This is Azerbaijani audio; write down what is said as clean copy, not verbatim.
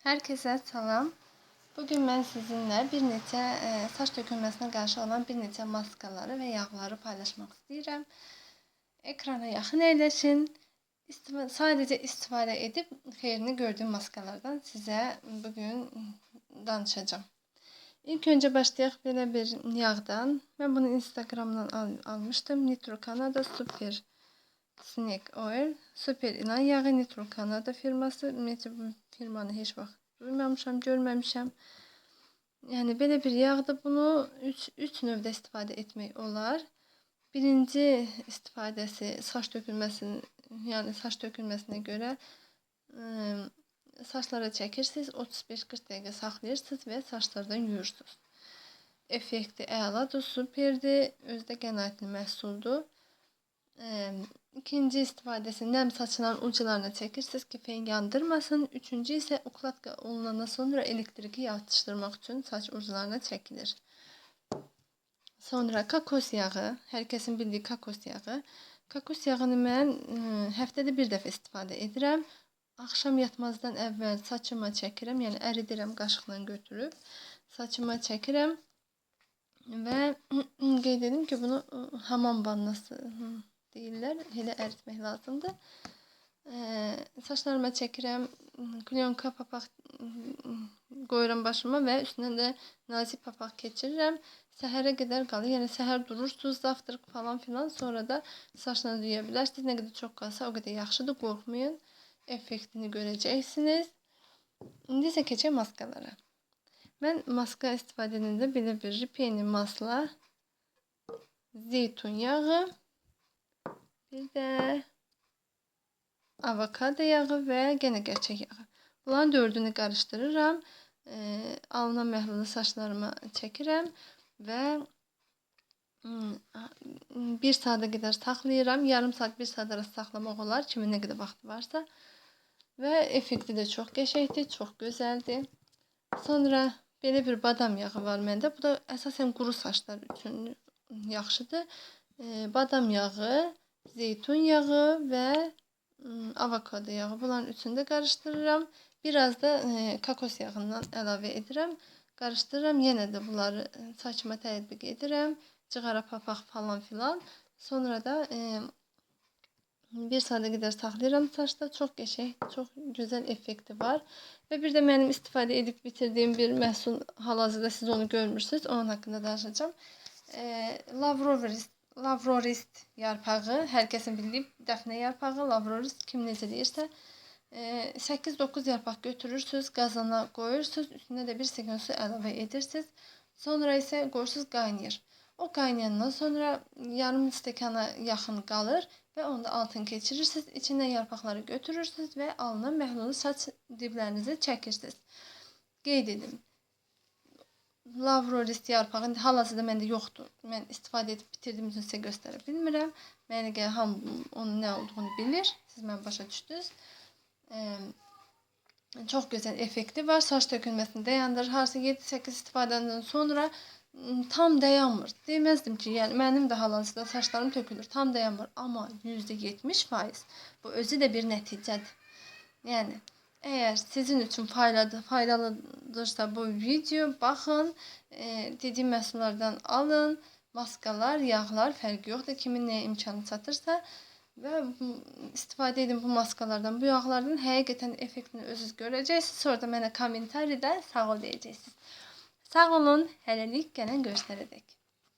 Herkese salam. Bugün mən sizinlə bir neçə saç tökülməsinə qarşı olan bir neçə maskaları və yağları paylaşmaq istəyirəm. Ekrana yaxın əyləşin. Sadəcə istifadə edib xeyrini gördüyüm maskalardan sizə bugün danışacağım. İlk öncə başlayaq belə bir yağdan. Mən bunu Instagramdan almışdım. Nitro Canada Super Snake Oil. Super ilan yağı Nitro Canada firması. Ümumiyyətlə bu firmanı heç vaxt duymamışam, görməmişəm. Yəni belə bir yağda bunu 3 növdə istifadə etmək olar. Birinci istifadəsi saç tökülməsinə görə saçlara çəkirsiniz, 35-40 dəqiqə saxlayırsınız və saçlardan yuyursunuz. Effekti əladır, superdir, özdə qənaətli məhsuldur. İkinci istifadəsi nəm saçların uclarına çəkirsiniz ki, fen yandırmasın. Üçüncü isə ukladka olunandan sonra elektriki yatışdırmaq üçün saç uclarına çəkilir. Sonra kokos yağı, hər kəsin bildiyi kokos yağı. Kokos yağını mən həftədə bir dəfə istifadə edirəm. Axşam yatmazdan əvvəl saçıma çəkirəm, yəni əridirəm qaşıqla götürüb. Saçıma çəkirəm və qeyd edim ki, bunu hamam vannası deyirlər, elə əritmək lazımdır. Saçlarıma çəkirəm, klyonka papaq qoyuram başıma və üstünə də nazik papaq keçirirəm. Səhərə qədər qalır, yəni səhər durursunuz, zavtrıq falan filan, sonra da saçlarınızı yuya bilərsiniz. Nə qədər çox qalsa o qədər yaxşıdır, qorxmayın. Effektini görəcəksiniz. İndi isə keçək maskalara. Mən maska istifadə edəndə belə bir ripeni masla, zeytun yağı, bir də avokado yağı və yenə gerçək yağı. Bunların dördünü qarışdırıram. Alınan məhlulu saçlarıma çəkirəm və 1 saata qədər saxlayıram. Yarım saat, 1 saat arası saxlamaq olar, kimin nə qədər vaxtı varsa. Və effekti də çox qəşəngdir, çox gözəldir. Sonra belə bir badam yağı var məndə. Bu da əsasən quru saçlar üçün yaxşıdır. Badam yağı, zeytun yağı və avokado yağı. Bunların üçünü də qarışdırıram. Biraz da kokos yağından əlavə edirəm. Qarışdırıram. Yenə də bunları saçıma tətbiq edirəm. Cığara papaq falan filan. Sonra da 1 saata qədər saxlayıram saçda. Çox qəşəng, çox gözəl effekti var. Və bir də mənim istifadə edib bitirdiyim bir məhsul, hal-hazırda siz onu görmürsünüz. Onun haqqında danışacağım. Lavrorist yarpağı, hər kəsin bildiyi dəfnə yarpağı, lavrorist kim necə deyirsə. 8-9 yarpaq götürürsünüz, qazana qoyursunuz, üstünə də 1 stəkan su əlavə edirsiniz. Sonra isə qoyursunuz qaynayır. O qaynayandan sonra yarım stəkana yaxın qalır və onda altını keçirirsiniz. İçindən yarpaqları götürürsünüz və alınan məhlulu saç diblərinizi çəkirsiniz. Qeyd edim. Lavrorist yarpağı hal-hazırda məndə yoxdur. Mən istifadə edib bitirdiyim üçün sizə göstərə bilmirəm. Mənə gəlir, hamı onun nə olduğunu bilir. Siz mən başa düşdünüz. Çox gözəl effekti var. Saç tökülməsini dayandırır. Harasa 7-8 istifadədən sonra tam dayanmır. Deməzdim ki, yəni mənim də hal-hazırda saçlarım tökülür. Tam dayanmır. Amma %70% bu özü də bir nəticədir. Yəni əgər sizin üçün faydalıdırsa bu video, baxın, dediyim məhsullardan alın. Maskalar, yağlar fərqi yoxdur. Kimin nəyə imkanı çatırsa və istifadə edin bu maskalardan, bu yağlardan həqiqətən effektini özünüz görəcəksiniz. Sonra da mənə kommentariyada sağ ol deyəcəksiniz. Sağ olun, hələlik gələn görüşlərədək.